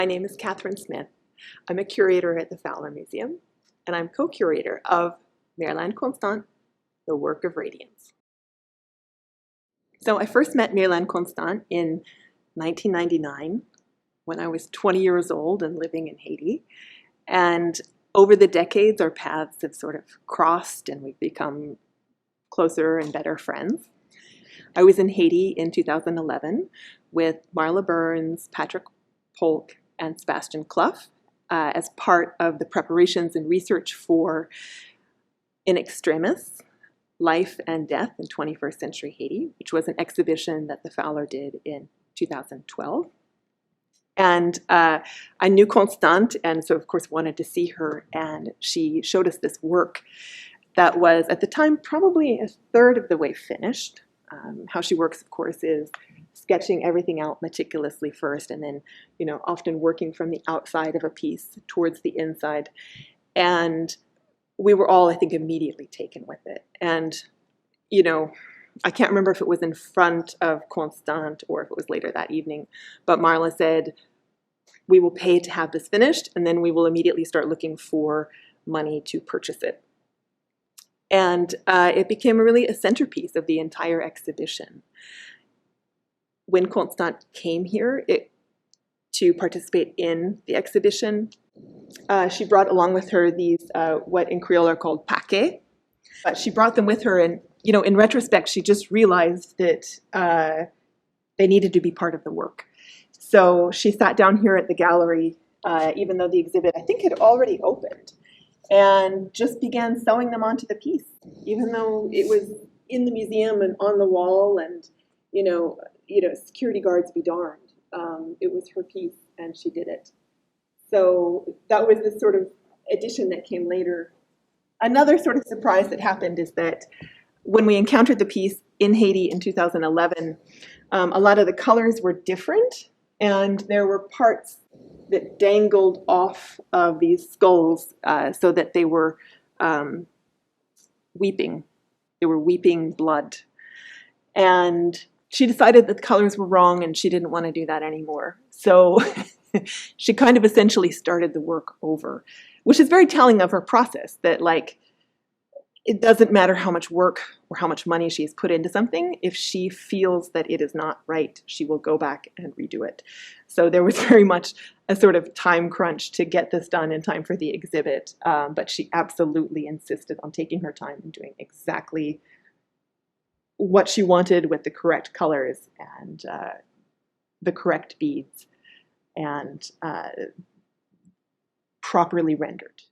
My name is Katherine Smith. I'm a curator at the Fowler Museum, and I'm co-curator of Myrlande Constant, the Work of Radiance. So I first met Myrlande Constant in 1999 when I was 20 years old and living in Haiti. And over the decades, our paths have sort of crossed and we've become closer and better friends. I was in Haiti in 2011 with Marla Burns, Patrick Polk, and Sebastian Clough as part of the preparations and research for In Extremis, Life and Death in 21st Century Haiti, which was an exhibition that the Fowler did in 2012. And I knew Constant, and so of course wanted to see her, and she showed us this work that was, at the time, probably a third of the way finished. How she works, of course, is sketching everything out meticulously first, and then, often working from the outside of a piece towards the inside. And we were all, I think, immediately taken with it. And, I can't remember if it was in front of Constant or if it was later that evening, but Marla said, "We will pay to have this finished, and then we will immediately start looking for money to purchase it." And it became really a centerpiece of the entire exhibition. When Constant came here to participate in the exhibition, she brought along with her these, what in Creole are called paquets. But she brought them with her, and in retrospect, she just realized that they needed to be part of the work. So she sat down here at the gallery, even though the exhibit, I think, had already opened, and just began sewing them onto the piece, even though it was in the museum and on the wall, and security guards be darned. It was her piece, and she did it. So that was the sort of addition that came later. Another sort of surprise that happened is that when we encountered the piece in Haiti in 2011, a lot of the colors were different, and there were parts that dangled off of these skulls so that they were weeping. They were weeping blood. And she decided that the colors were wrong and she didn't want to do that anymore. So she kind of essentially started the work over, which is very telling of her process, that it doesn't matter how much work or how much money she's put into something. If she feels that it is not right, she will go back and redo it. So there was very much a sort of time crunch to get this done in time for the exhibit, but she absolutely insisted on taking her time and doing exactly what she wanted with the correct colors and the correct beads and properly rendered.